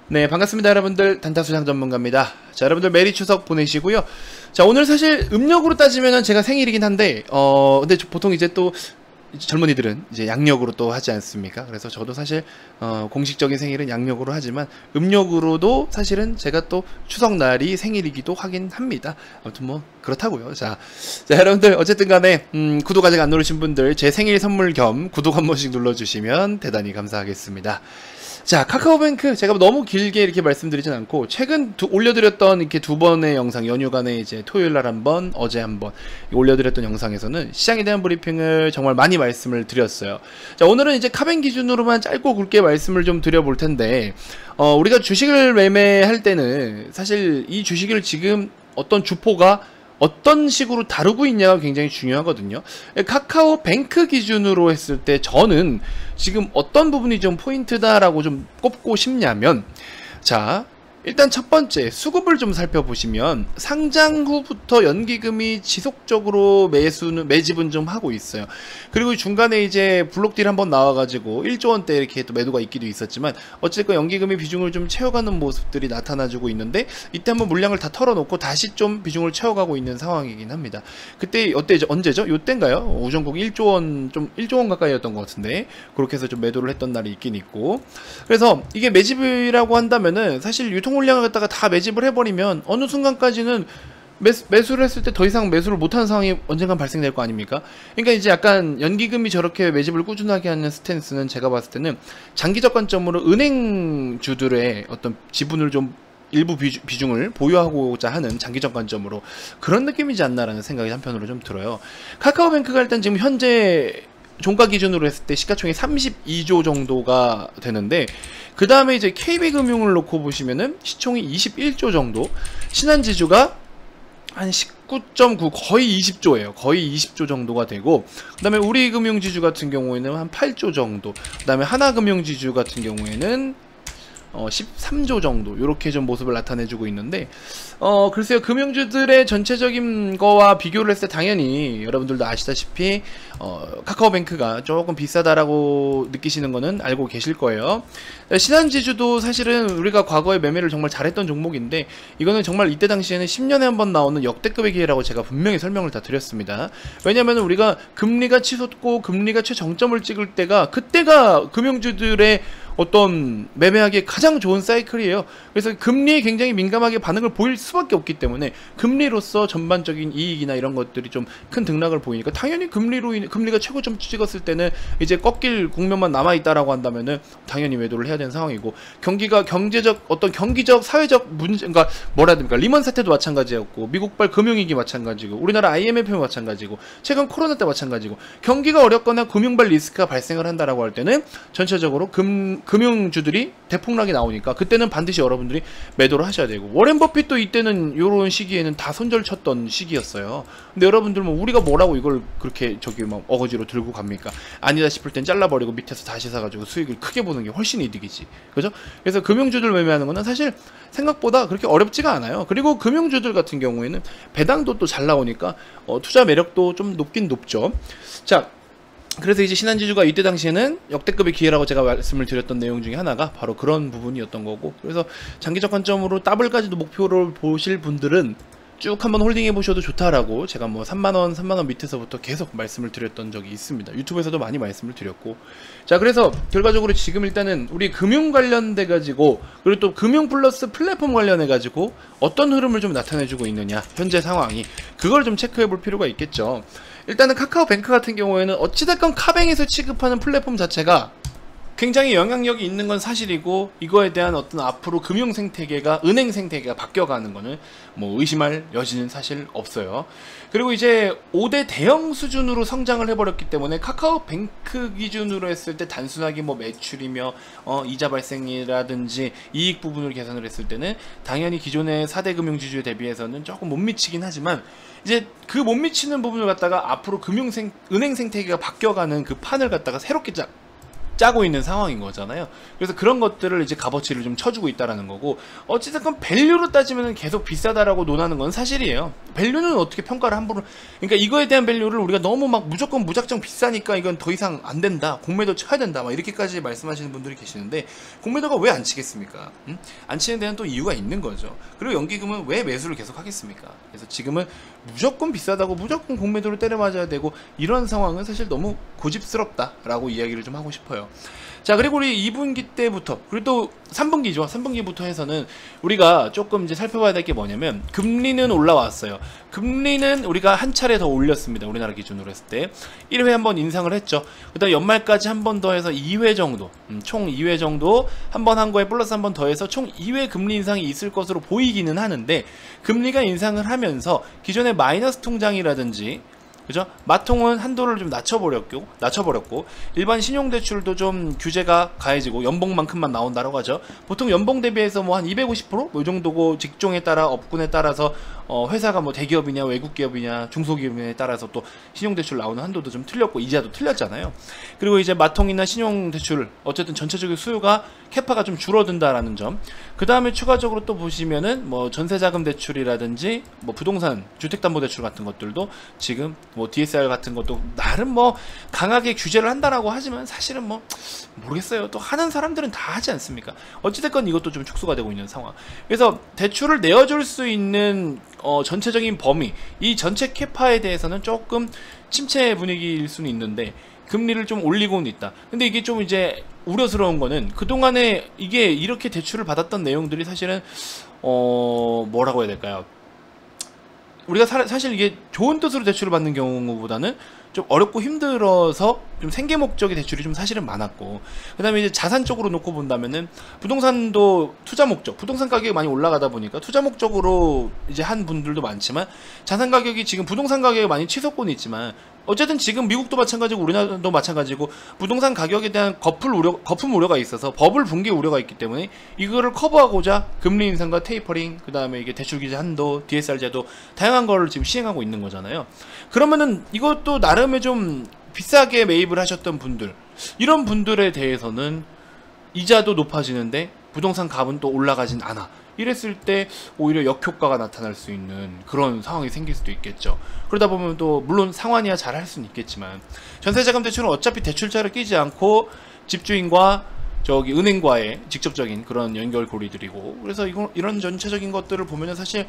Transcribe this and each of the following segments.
네, 반갑습니다 여러분들. 단타수장 전문가입니다. 자, 여러분들 메리 추석 보내시고요. 자, 오늘 사실 음력으로 따지면은 제가 생일이긴 한데 근데 보통 이제 또 젊은이들은 이제 양력으로 또 하지 않습니까? 그래서 저도 사실 공식적인 생일은 양력으로 하지만 음력으로도 사실은 제가 또 추석날이 생일이기도 하긴 합니다. 아무튼 뭐 그렇다고요. 자 여러분들 어쨌든 간에 구독 아직 안 누르신 분들 제 생일 선물 겸 구독 한 번씩 눌러주시면 대단히 감사하겠습니다. 자, 카카오뱅크 제가 너무 길게 이렇게 말씀드리진 않고 최근 올려드렸던 이렇게 두 번의 영상, 연휴간에 이제 토요일날 한 번, 어제 한 번 올려드렸던 영상에서는 시장에 대한 브리핑을 정말 많이 말씀을 드렸어요. 자, 오늘은 이제 카뱅 기준으로만 짧고 굵게 말씀을 좀 드려볼 텐데 우리가 주식을 매매할 때는 사실 이 주식을 지금 어떤 주포가 어떤 식으로 다루고 있냐가 굉장히 중요하거든요. 카카오뱅크 기준으로 했을 때 저는 지금 어떤 부분이 좀 포인트다라고 좀 꼽고 싶냐면, 자, 일단 첫 번째 수급을 좀 살펴보시면 상장 후부터 연기금이 지속적으로 매집은 좀 하고 있어요. 그리고 중간에 이제 블록딜 한번 나와가지고 1조 원대 이렇게 또 매도가 있기도 있었지만 어쨌든 연기금이 비중을 좀 채워가는 모습들이 나타나주고 있는데 이때 한번 물량을 다 털어놓고 다시 좀 비중을 채워가고 있는 상황이긴 합니다. 그때 어때죠? 언제죠? 요때인가요? 오전국 1조 원, 좀 1조 원 가까이였던 것 같은데 그렇게 해서 좀 매도를 했던 날이 있긴 있고, 그래서 이게 매집이라고 한다면은 사실 유통 물량을 갖다가 다 매집을 해버리면 어느 순간까지는 매수를 했을 때 더 이상 매수를 못하는 상황이 언젠간 발생될 거 아닙니까? 그러니까 이제 약간 연기금이 저렇게 매집을 꾸준하게 하는 스탠스는 제가 봤을 때는 장기적 관점으로 은행주들의 어떤 지분을 좀 일부 비중을 보유하고자 하는 장기적 관점으로 그런 느낌이지 않나라는 생각이 한편으로 좀 들어요. 카카오뱅크가 일단 지금 현재 종가 기준으로 했을 때 시가총액이 32조 정도가 되는데, 그 다음에 이제 KB금융을 놓고 보시면은 시총이 21조 정도, 신한지주가 한 19.9, 거의 20조예요. 거의 20조 정도가 되고, 그 다음에 우리금융지주 같은 경우에는 한 8조 정도, 그 다음에 하나금융지주 같은 경우에는 13조 정도 이렇게 좀 모습을 나타내주고 있는데, 글쎄요, 금융주들의 전체적인 거와 비교를 했을 때 당연히 여러분들도 아시다시피 카카오뱅크가 조금 비싸다라고 느끼시는 거는 알고 계실 거예요. 신한지주도 사실은 우리가 과거에 매매를 정말 잘했던 종목인데 이거는 정말 이때 당시에는 10년에 한 번 나오는 역대급의 기회라고 제가 분명히 설명을 다 드렸습니다. 왜냐면 우리가 금리가 치솟고 금리가 최정점을 찍을 때가, 그때가 금융주들의 어떤 매매하기에 가장 좋은 사이클이에요. 그래서 금리에 굉장히 민감하게 반응을 보일 수밖에 없기 때문에 금리로서 전반적인 이익이나 이런 것들이 좀 큰 등락을 보이니까 당연히 금리가 최고점 찍었을 때는 이제 꺾일 국면만 남아있다라고 한다면은 당연히 매도를 해야 되는 상황이고, 경제적 어떤 경기적 사회적 문제, 그러니까 뭐라 해야 됩니까? 리먼 사태도 마찬가지였고, 미국발 금융위기 마찬가지고, 우리나라 IMF 마찬가지고, 최근 코로나 때 마찬가지고, 경기가 어렵거나 금융발 리스크가 발생을 한다라고 할 때는 전체적으로 금융주들이 대폭락이 나오니까 그때는 반드시 여러분들이 매도를 하셔야 되고, 워렌 버핏도 이때는 요런 시기에는 다 손절 쳤던 시기였어요. 근데 여러분들 뭐 우리가 뭐라고 이걸 그렇게 저기 막 어거지로 들고 갑니까? 아니다 싶을 땐 잘라버리고 밑에서 다시 사가지고 수익을 크게 보는 게 훨씬 이득이지, 그죠? 그래서 금융주들 매매하는 거는 사실 생각보다 그렇게 어렵지가 않아요. 그리고 금융주들 같은 경우에는 배당도 또 잘 나오니까 투자 매력도 좀 높긴 높죠. 자, 그래서 이제 신한지주가 이때 당시에는 역대급의 기회라고 제가 말씀을 드렸던 내용 중에 하나가 바로 그런 부분이었던 거고, 그래서 장기적 관점으로 더블까지도 목표를 보실 분들은 쭉 한번 홀딩해 보셔도 좋다라고 제가 뭐 3만원 밑에서부터 계속 말씀을 드렸던 적이 있습니다. 유튜브에서도 많이 말씀을 드렸고, 자, 그래서 결과적으로 지금 일단은 우리 금융 관련돼 가지고, 그리고 또 금융 플러스 플랫폼 관련해 가지고 어떤 흐름을 좀 나타내 주고 있느냐, 현재 상황이, 그걸 좀 체크해 볼 필요가 있겠죠. 일단은 카카오뱅크 같은 경우에는 어찌됐건 카뱅에서 취급하는 플랫폼 자체가 굉장히 영향력이 있는 건 사실이고, 이거에 대한 어떤 앞으로 금융 생태계가, 은행 생태계가 바뀌어가는 거는 뭐 의심할 여지는 사실 없어요. 그리고 이제 5대 대형 수준으로 성장을 해버렸기 때문에 카카오뱅크 기준으로 했을 때 단순하게 뭐 매출이며 이자 발생이라든지 이익 부분을 계산을 했을 때는 당연히 기존의 4대 금융지주에 대비해서는 조금 못 미치긴 하지만, 이제 그 못 미치는 부분을 갖다가 앞으로 은행 생태계가 바뀌어가는 그 판을 갖다가 새롭게 짜고 있는 상황인 거잖아요. 그래서 그런 것들을 이제 값어치를 좀 쳐주고 있다라는 거고, 어찌됐건 밸류로 따지면 계속 비싸다라고 논하는 건 사실이에요. 밸류는 어떻게 평가를 함부로, 그러니까 이거에 대한 밸류를 우리가 너무 막 무조건 무작정 비싸니까 이건 더 이상 안 된다, 공매도 쳐야 된다, 막 이렇게까지 말씀하시는 분들이 계시는데, 공매도가 왜 안 치겠습니까? 안 치는 데는 또 이유가 있는 거죠. 그리고 연기금은 왜 매수를 계속 하겠습니까? 그래서 지금은 무조건 비싸다고 무조건 공매도를 때려 맞아야 되고 이런 상황은 사실 너무 고집스럽다라고 이야기를 좀 하고 싶어요. 자, 그리고 우리 2분기 때부터, 그리고 또 3분기죠. 3분기부터 해서는 우리가 조금 이제 살펴봐야 될 게 뭐냐면, 금리는 올라왔어요. 금리는 우리가 한 차례 더 올렸습니다. 우리나라 기준으로 했을 때 1회 한번 인상을 했죠. 그 다음 연말까지 한 번 더 해서 2회 정도, 총 2회 정도 한 번 한 거에 플러스 한 번 더 해서 총 2회 금리 인상이 있을 것으로 보이기는 하는데, 금리가 인상을 하면서 기존의 마이너스 통장이라든지, 그죠? 마통은 한도를 좀 낮춰버렸고 일반 신용대출도 좀 규제가 가해지고 연봉만큼만 나온다라고 하죠. 보통 연봉 대비해서 뭐 한 250%? 뭐 이 정도고, 직종에 따라 업군에 따라서 회사가 뭐 대기업이냐 외국 기업이냐 중소기업에 따라서 또 신용대출 나오는 한도도 좀 틀렸고 이자도 틀렸잖아요. 그리고 이제 마통이나 신용대출 어쨌든 전체적인 수요가 캐파가 좀 줄어든다라는 점. 그 다음에 추가적으로 또 보시면은 뭐 전세자금 대출이라든지 뭐 부동산 주택담보대출 같은 것들도 지금 뭐 DSR 같은 것도 나름 뭐 강하게 규제를 한다라고 하지만 사실은 뭐 모르겠어요. 또 하는 사람들은 다 하지 않습니까? 어찌됐건 이것도 좀 축소가 되고 있는 상황. 그래서 대출을 내어줄 수 있는 전체적인 범위, 이 전체 캐파에 대해서는 조금 침체 분위기일 수는 있는데 금리를 좀 올리고는 있다. 근데 이게 좀 이제 우려스러운 거는, 그동안에 이게 이렇게 대출을 받았던 내용들이 사실은 뭐라고 해야 될까요? 우리가 사실 이게 좋은 뜻으로 대출을 받는 경우보다는 좀 어렵고 힘들어서 좀 생계 목적의 대출이 좀 사실은 많았고, 그 다음에 이제 자산 쪽으로 놓고 본다면은 부동산도 투자 목적, 부동산 가격이 많이 올라가다 보니까 투자 목적으로 이제 한 분들도 많지만, 자산 가격이 지금 부동산 가격이 많이 치솟고는 있지만, 어쨌든 지금 미국도 마찬가지고 우리나라도 마찬가지고 부동산 가격에 대한 거품 우려가 있어서 버블 붕괴 우려가 있기 때문에 이거를 커버하고자 금리 인상과 테이퍼링, 그 다음에 이게 대출 규제 한도, DSR 제도 다양한 거를 지금 시행하고 있는 거잖아요. 그러면은 이것도 나름의 좀 비싸게 매입을 하셨던 분들, 이런 분들에 대해서는 이자도 높아지는데 부동산 값은 또 올라가진 않아. 이랬을 때 오히려 역효과가 나타날 수 있는 그런 상황이 생길 수도 있겠죠. 그러다 보면 또 물론 상환이야 잘 할 수는 있겠지만, 전세자금 대출은 어차피 대출자를 끼지 않고 집주인과 은행과의 직접적인 그런 연결고리들이고, 그래서 이런 전체적인 것들을 보면은 사실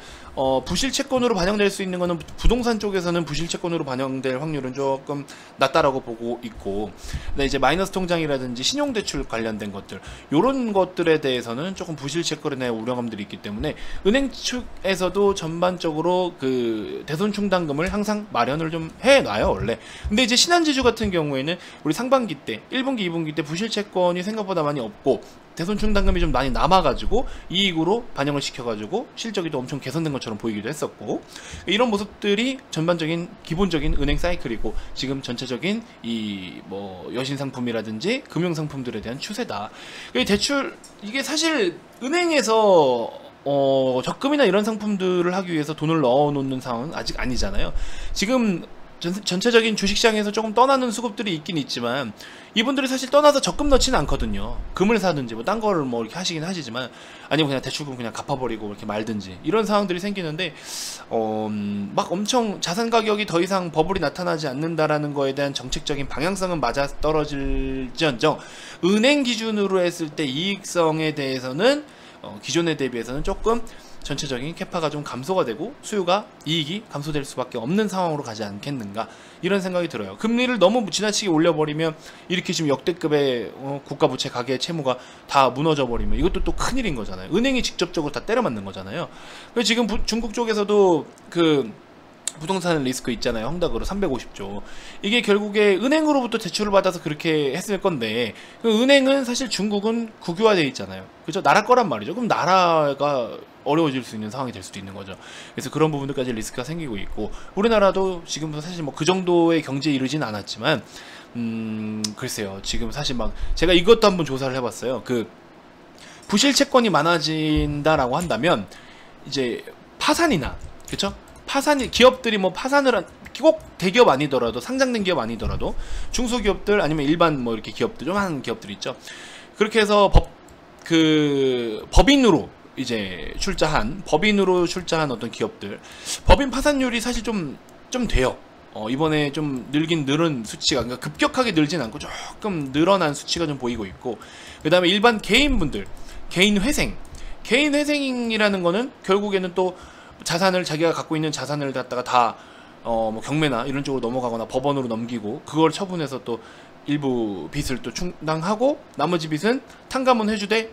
부실채권으로 반영될 수 있는 거는 부동산 쪽에서는 부실채권으로 반영될 확률은 조금 낮다라고 보고 있고, 근데 이제 마이너스 통장이라든지 신용대출 관련된 것들, 요런 것들에 대해서는 조금 부실채권의 우려감들이 있기 때문에 은행 측에서도 전반적으로 그 대손 충당금을 항상 마련을 좀 해놔요 원래. 근데 이제 신한지주 같은 경우에는 우리 상반기 때 1분기 2분기 때 부실채권이 생각보다 많이 없고 대손 충당금이 좀 많이 남아가지고 이익으로 반영을 시켜가지고 실적이 또 엄청 개선된 것처럼 보이기도 했었고, 이런 모습들이 전반적인 기본적인 은행 사이클이고 지금 전체적인 이 뭐 여신 상품이라든지 금융 상품들에 대한 추세다. 대출 이게 사실 은행에서 적금이나 이런 상품들을 하기 위해서 돈을 넣어놓는 상황은 아직 아니잖아요. 지금 전체적인 주식시장에서 조금 떠나는 수급들이 있긴 있지만, 이분들이 사실 떠나서 적금 넣지는 않거든요. 금을 사든지 뭐 딴 거를 뭐 이렇게 하시긴 하시지만, 아니면 그냥 대출금 그냥 갚아버리고 이렇게 말든지 이런 상황들이 생기는데, 막 엄청 자산 가격이 더 이상 버블이 나타나지 않는다라는 거에 대한 정책적인 방향성은 맞아 떨어질지언정, 은행 기준으로 했을 때 이익성에 대해서는 기존에 대비해서는 조금 전체적인 캐파가 좀 감소가 되고 수요가, 이익이 감소될 수밖에 없는 상황으로 가지 않겠는가, 이런 생각이 들어요. 금리를 너무 지나치게 올려버리면 이렇게 지금 역대급의 국가부채 가계 채무가 다 무너져 버리면 이것도 또 큰일인 거잖아요. 은행이 직접적으로 다 때려맞는 거잖아요. 그래서 지금 중국 쪽에서도 그 부동산 리스크 있잖아요. 헝다그로 350조. 이게 결국에 은행으로부터 대출을 받아서 그렇게 했을 건데, 그 은행은 사실 중국은 국유화되어 있잖아요. 그죠? 나라 거란 말이죠. 그럼 나라가 어려워질 수 있는 상황이 될 수도 있는 거죠. 그래서 그런 부분들까지 리스크가 생기고 있고, 우리나라도 지금 사실 뭐 그 정도의 경제에 이르진 않았지만, 글쎄요. 지금 사실 막 제가 이것도 한번 조사를 해봤어요. 그 부실 채권이 많아진다라고 한다면 이제 파산이나, 그쵸? 기업들이 뭐 꼭 대기업 아니더라도 상장된 기업 아니더라도 중소기업들 아니면 일반 뭐 이렇게 기업들 조그마한 기업들 있죠. 그렇게 해서 법인으로 이제 법인으로 출자한 어떤 기업들 법인 파산율이 사실 좀 돼요. 이번에 좀 늘은 수치가 그러니까 급격하게 늘진 않고 조금 늘어난 수치가 좀 보이고 있고 그 다음에 일반 개인분들 개인 회생이라는 거는 결국에는 또 자기가 갖고 있는 자산을 갖다가 다 뭐 경매나 이런 쪽으로 넘어가거나 법원으로 넘기고 그걸 처분해서 또 일부 빚을 또 충당하고 나머지 빚은 탕감은 해주되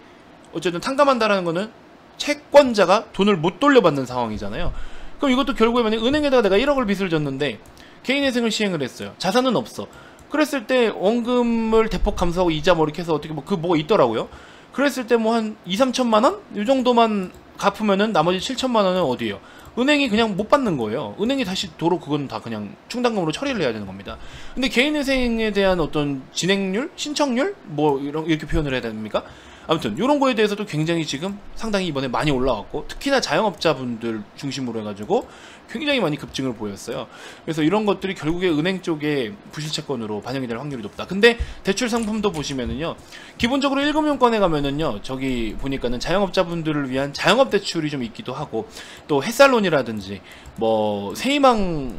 어쨌든 탕감한다라는 거는 채권자가 돈을 못 돌려받는 상황이잖아요. 그럼 이것도 결국에 만약 은행에다가 내가 1억을 빚을 졌는데 개인회생을 시행을 했어요. 자산은 없어. 그랬을 때 원금을 대폭 감소하고 이자 뭐 이렇게 해서 어떻게 뭐가 있더라고요. 그랬을 때 뭐 한 2, 3천만 원? 이 정도만 갚으면은 나머지 7천만 원은 어디에요? 은행이 그냥 못 받는 거예요. 은행이 다시 도로 그건 다 그냥 충당금으로 처리를 해야 되는 겁니다. 근데 개인회생에 대한 어떤 진행률? 신청률? 뭐 이렇게 표현을 해야 됩니까? 아무튼 이런 거에 대해서도 굉장히 지금 상당히 이번에 많이 올라왔고 특히나 자영업자분들 중심으로 해가지고 굉장히 많이 급증을 보였어요. 그래서 이런 것들이 결국에 은행 쪽에 부실채권으로 반영이 될 확률이 높다. 근데 대출 상품도 보시면은요 기본적으로 1금융권에 가면은요 저기 보니까는 자영업자분들을 위한 자영업 대출이 좀 있기도 하고 또 햇살론이라든지 뭐 세희망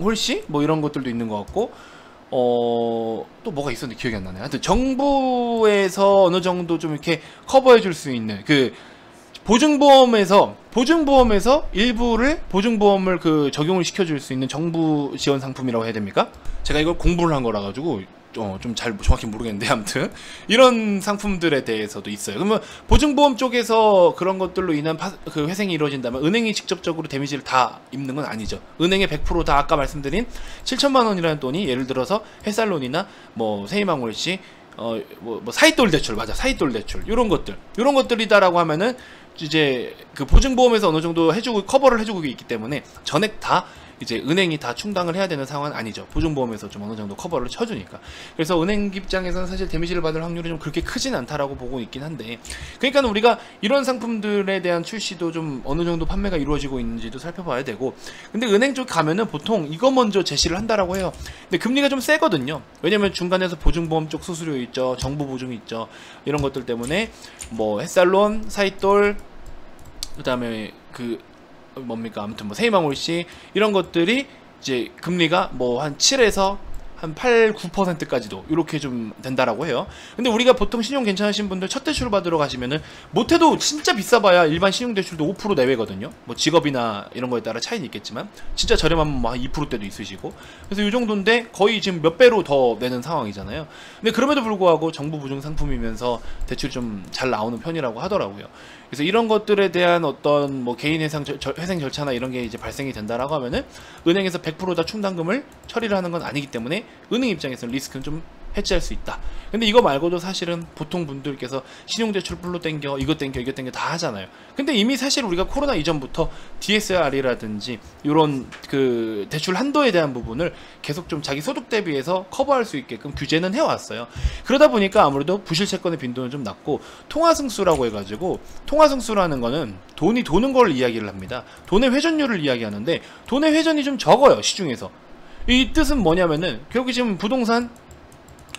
홀씨 뭐 이런 것들도 있는 것 같고 또 뭐가 있었는데 기억이 안 나네. 하여튼 정부에서 어느 정도 좀 이렇게 커버해 줄 수 있는 그 보증보험에서 일부를 보증보험을 적용을 시켜줄 수 있는 정부 지원 상품이라고 해야 됩니까? 제가 이걸 공부를 한 거라 가지고 좀 잘 정확히 모르겠는데 아무튼 이런 상품들에 대해서도 있어요. 그러면 보증보험 쪽에서 그런 것들로 인한 그 회생이 이루어진다면 은행이 직접적으로 데미지를 다 입는 건 아니죠. 은행의 100% 다 아까 말씀드린 7천만 원이라는 돈이 예를 들어서 햇살론이나 뭐 세희망홀씨 뭐 사이돌 대출 사이돌 대출 이런 것들이다라고 하면은 이제 그 보증보험에서 어느 정도 커버를 해주고 있기 때문에 전액 다 이제 은행이 다 충당을 해야 되는 상황은 아니죠. 보증보험에서 좀 어느 정도 커버를 쳐주니까. 그래서 은행 입장에서는 사실 데미지를 받을 확률이 좀 그렇게 크진 않다라고 보고 있긴 한데, 그러니까 우리가 이런 상품들에 대한 출시도 좀 어느 정도 판매가 이루어지고 있는지도 살펴봐야 되고, 근데 은행 쪽 가면은 보통 이거 먼저 제시를 한다라고 해요. 근데 금리가 좀 세거든요. 왜냐면 중간에서 보증보험 쪽 수수료 있죠, 정부 보증이 있죠, 이런 것들 때문에 뭐 햇살론, 사이돌, 그 다음에 아무튼 뭐 세희망홀씨 이런 것들이 이제 금리가 뭐 한 7에서 한 8, 9%까지도 이렇게 좀 된다라고 해요. 근데 우리가 보통 신용 괜찮으신 분들 첫 대출 받으러 가시면은 못해도 진짜 비싸봐야 일반 신용 대출도 5% 내외거든요. 뭐 직업이나 이런 거에 따라 차이는 있겠지만 진짜 저렴하면 뭐 한 2%대도 있으시고, 그래서 이 정도인데 거의 지금 몇 배로 더 내는 상황이잖아요. 근데 그럼에도 불구하고 정부 보증 상품이면서 대출이 좀 잘 나오는 편이라고 하더라고요. 그래서 이런 것들에 대한 어떤 뭐 개인 회생 절차나 이런 게 이제 발생이 된다라고 하면은 은행에서 100% 다 충당금을 처리를 하는 건 아니기 때문에 은행 입장에서는 리스크는 좀 해지할 수 있다. 근데 이거 말고도 사실은 보통 분들께서 신용대출 풀로 땡겨, 이거 땡겨 다 하잖아요. 근데 이미 사실 우리가 코로나 이전부터 DSR이라든지 이런 그 대출 한도에 대한 부분을 계속 좀 자기 소득 대비해서 커버할 수 있게끔 규제는 해왔어요. 그러다 보니까 아무래도 부실채권의 빈도는 좀 낮고, 통화승수라고 해가지고, 통화승수라는 거는 돈이 도는 걸 이야기를 합니다. 돈의 회전율을 이야기하는데 돈의 회전이 좀 적어요, 시중에서. 이 뜻은 뭐냐면은 결국 지금 부동산,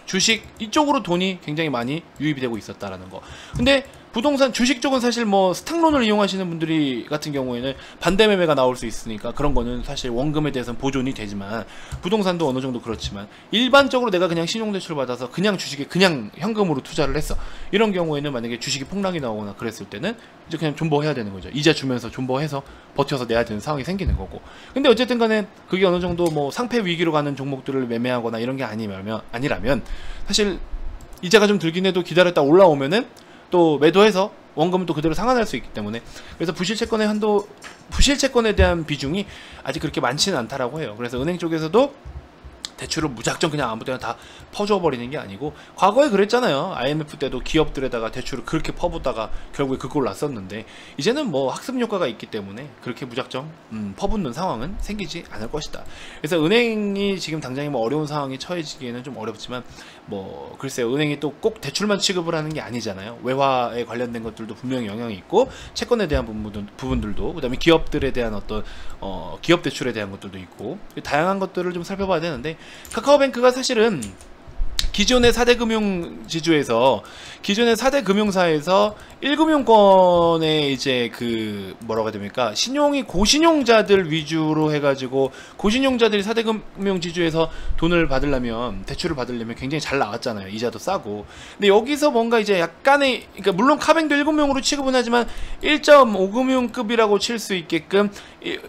주식 이쪽으로 돈이 굉장히 많이 유입이 되고 있었다라는 거. 근데 부동산, 주식 쪽은 사실 뭐 스탁론을 이용하시는 분들이 같은 경우에는 반대 매매가 나올 수 있으니까 그런 거는 사실 원금에 대해서는 보존이 되지만, 부동산도 어느 정도 그렇지만 일반적으로 내가 그냥 신용대출 받아서 그냥 주식에 그냥 현금으로 투자를 했어, 이런 경우에는 만약에 주식이 폭락이 나오거나 그랬을 때는 이제 그냥 존버해야 되는 거죠. 이자 주면서 존버해서 버텨서 내야 되는 상황이 생기는 거고. 근데 어쨌든 간에 그게 어느 정도 뭐 상패 위기로 가는 종목들을 매매하거나 이런 게 아니라면 사실 이자가 좀 들긴 해도 기다렸다 올라오면은 또 매도해서 원금은 또 그대로 상환할 수 있기 때문에, 그래서 부실채권에 대한 비중이 아직 그렇게 많지는 않다라고 해요. 그래서 은행 쪽에서도 대출을 무작정 그냥 아무 데나 다 퍼주어 버리는 게 아니고, 과거에 그랬잖아요. IMF 때도 기업들에다가 대출을 그렇게 퍼붓다가 결국에 그걸로 났었는데, 이제는 뭐 학습 효과가 있기 때문에 그렇게 무작정 퍼붓는 상황은 생기지 않을 것이다. 그래서 은행이 지금 당장에 뭐 어려운 상황에 처해지기에는 좀 어렵지만, 뭐 글쎄요, 은행이 또 꼭 대출만 취급을 하는 게 아니잖아요. 외화에 관련된 것들도 분명히 영향이 있고, 채권에 대한 부분들도, 그 다음에 기업들에 대한 어떤 기업 대출에 대한 것들도 있고, 다양한 것들을 좀 살펴봐야 되는데, 카카오뱅크가 사실은 기존의 4대 금융지주에서, 기존의 4대 금융사에서 1금융권의 이제 그 뭐라고 해야 됩니까, 신용이 고신용자들 위주로 해가지고, 고신용자들이 4대 금융지주에서 돈을 받으려면, 대출을 받으려면 굉장히 잘 나왔잖아요. 이자도 싸고. 근데 여기서 뭔가 이제 약간의, 그러니까 물론 카뱅도 1금융으로 취급은 하지만 1.5금융급이라고 칠 수 있게끔,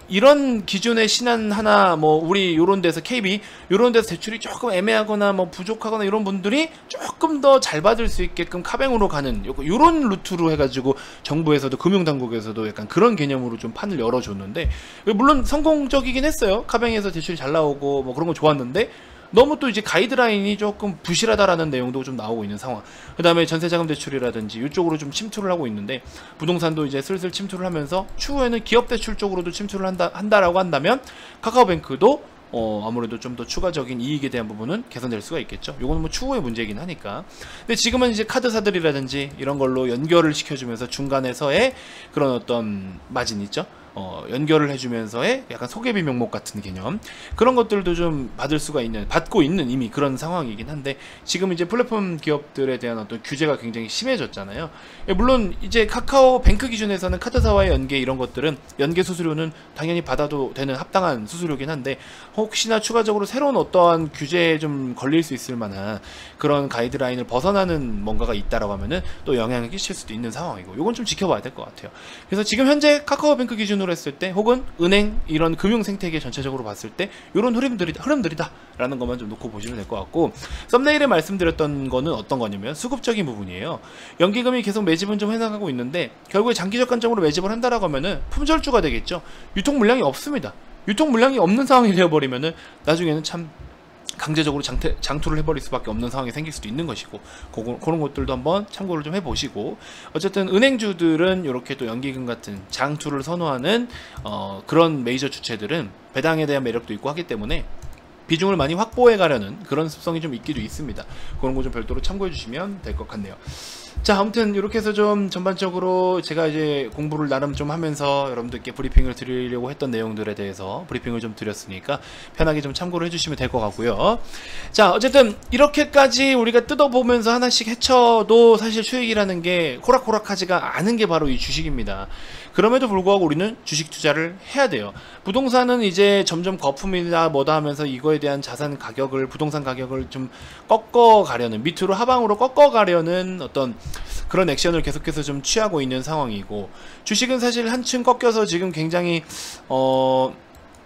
이런 기존의 신한 하나, 뭐 우리 요런 데서 KB 요런 데서 대출이 조금 애매하거나 뭐 부족하거나 이런 분들이 조금 더 잘 받을 수 있게끔 카뱅으로 가는 요런 루트로 해가지고, 정부에서도 금융당국에서도 약간 그런 개념으로 좀 판을 열어줬는데, 물론 성공적이긴 했어요. 카뱅에서 대출이 잘 나오고 뭐 그런 거 좋았는데, 너무 또 이제 가이드라인이 조금 부실하다라는 내용도 좀 나오고 있는 상황. 그 다음에 전세자금 대출이라든지 이쪽으로 좀 침투를 하고 있는데, 부동산도 이제 슬슬 침투를 하면서 추후에는 기업 대출 쪽으로도 침투를 한다라고 한다면, 카카오뱅크도 아무래도 좀 더 추가적인 이익에 대한 부분은 개선될 수가 있겠죠. 요거는 뭐 추후의 문제이긴 하니까. 근데 지금은 이제 카드사들이라든지 이런 걸로 연결을 시켜주면서 중간에서의 그런 어떤 마진 있죠. 연결을 해주면서의 약간 소개비 명목 같은 개념, 그런 것들도 좀 받고 있는 이미 그런 상황이긴 한데, 지금 이제 플랫폼 기업들에 대한 어떤 규제가 굉장히 심해졌잖아요. 물론 이제 카카오뱅크 기준에서는 카드사와의 연계, 이런 것들은 연계 수수료는 당연히 받아도 되는 합당한 수수료긴 한데, 혹시나 추가적으로 새로운 어떠한 규제에 좀 걸릴 수 있을 만한 그런 가이드라인을 벗어나는 뭔가가 있다라고 하면은 또 영향을 끼칠 수도 있는 상황이고, 요건 좀 지켜봐야 될 것 같아요. 그래서 지금 현재 카카오뱅크 기준으로 했을 때, 혹은 은행 이런 금융 생태계 전체적으로 봤을 때 이런 흐름들이다 라는 것만 좀 놓고 보시면 될 것 같고, 썸네일에 말씀드렸던 거는 어떤 거냐면 수급적인 부분이에요. 연기금이 계속 매집은 좀 해나가고 있는데, 결국에 장기적 관점으로 매집을 한다라고 하면은 품절주가 되겠죠. 유통 물량이 없습니다. 유통 물량이 없는 상황이 되어버리면은 나중에는 참 강제적으로 장투를 해버릴 수밖에 없는 상황이 생길 수도 있는 것이고, 그런 것들도 한번 참고를 좀 해보시고, 어쨌든 은행주들은 이렇게 또 연기금 같은 장투를 선호하는 그런 메이저 주체들은 배당에 대한 매력도 있고 하기 때문에 비중을 많이 확보해 가려는 그런 습성이 좀 있기도 있습니다. 그런 거 좀 별도로 참고해 주시면 될 것 같네요. 자, 아무튼 이렇게 해서 좀 전반적으로 제가 이제 공부를 나름 좀 하면서 여러분들께 브리핑을 드리려고 했던 내용들에 대해서 브리핑을 좀 드렸으니까 편하게 좀 참고를 해주시면 될 것 같고요. 자, 어쨌든 이렇게까지 우리가 뜯어보면서 하나씩 헤쳐도 사실 수익이라는 게 호락호락하지가 않은 게 바로 이 주식입니다. 그럼에도 불구하고 우리는 주식 투자를 해야 돼요. 부동산은 이제 점점 거품이다 뭐다 하면서 이거에 대한 자산 가격을, 부동산 가격을 좀 꺾어가려는, 밑으로 하방으로 꺾어가려는 어떤 그런 액션을 계속해서 좀 취하고 있는 상황이고, 주식은 사실 한층 꺾여서 지금 굉장히 이거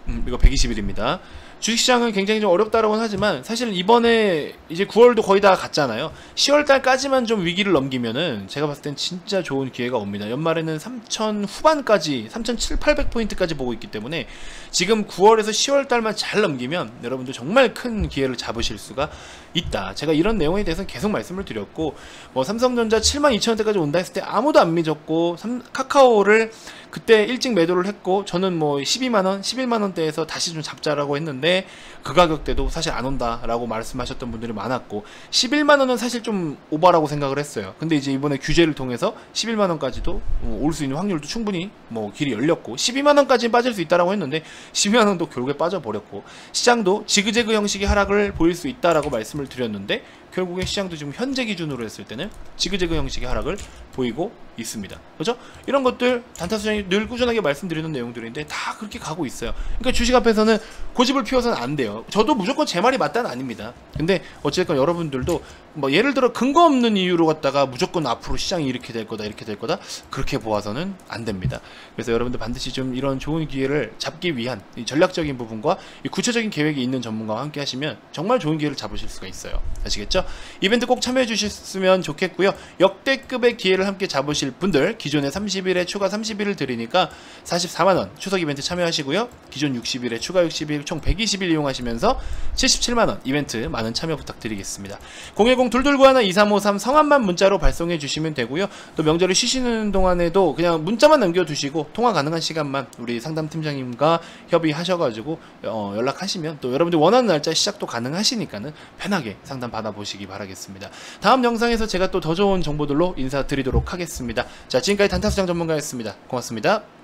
120일입니다. 주식시장은 굉장히 좀 어렵다라고는 하지만, 사실 이번에 이제 9월도 거의 다 갔잖아요. 10월달까지만 좀 위기를 넘기면은 제가 봤을 땐 진짜 좋은 기회가 옵니다. 연말에는 3,000 후반까지, 3,700~800포인트까지 보고 있기 때문에 지금 9월에서 10월달만 잘 넘기면 여러분들 정말 큰 기회를 잡으실 수가 있다. 제가 이런 내용에 대해서는 계속 말씀을 드렸고, 뭐 삼성전자 72,000원대까지 온다 했을 때 아무도 안 믿었고, 카카오를 그때 일찍 매도를 했고, 저는 뭐 12만원, 11만원대에서 다시 좀 잡자라고 했는데, 그 가격대도 사실 안 온다라고 말씀하셨던 분들이 많았고, 11만원은 사실 좀 오버라고 생각을 했어요. 근데 이제 이번에 규제를 통해서 11만원까지도 올 수 있는 확률도 충분히 뭐 길이 열렸고, 12만원까지 빠질 수 있다라고 했는데 12만원도 결국에 빠져버렸고, 시장도 지그재그 형식의 하락을 보일 수 있다라고 말씀을 드렸는데, 결국에 시장도 지금 현재 기준으로 했을 때는 지그재그 형식의 하락을 보이고 있습니다. 그렇죠? 이런 것들 단타 수장이 늘 꾸준하게 말씀드리는 내용들인데 다 그렇게 가고 있어요. 그러니까 주식 앞에서는 고집을 피워서는 안 돼요. 저도 무조건 제 말이 맞다는 아닙니다. 근데 어쨌건 여러분들도 뭐 예를 들어 근거 없는 이유로 갖다가 무조건 앞으로 시장이 이렇게 될 거다, 이렇게 될 거다, 그렇게 보아서는 안 됩니다. 그래서 여러분들 반드시 좀 이런 좋은 기회를 잡기 위한 이 전략적인 부분과 이 구체적인 계획이 있는 전문가와 함께 하시면 정말 좋은 기회를 잡으실 수가 있어요. 아시겠죠? 이벤트 꼭 참여해 주셨으면 좋겠고요. 역대급의 기회를 함께 잡으실 분들 기존에 30일에 추가 30일을 드리니까 44만원 추석 이벤트 참여하시고요. 기존 60일에 추가 60일 총 120일 이용하시면서 77만원 이벤트 많은 참여 부탁드리겠습니다. 010-222-2353 성함만 문자로 발송해 주시면 되고요. 또 명절에 쉬시는 동안에도 그냥 문자만 남겨두시고 통화 가능한 시간만 우리 상담팀장님과 협의하셔가지고 연락하시면 또 여러분들 원하는 날짜 시작도 가능하시니까는 편하게 상담 받아보시기 바라겠습니다. 다음 영상에서 제가 또 더 좋은 정보들로 인사드리도록 하겠습니다. 자, 지금까지 단타수장 전문가였습니다. 고맙습니다.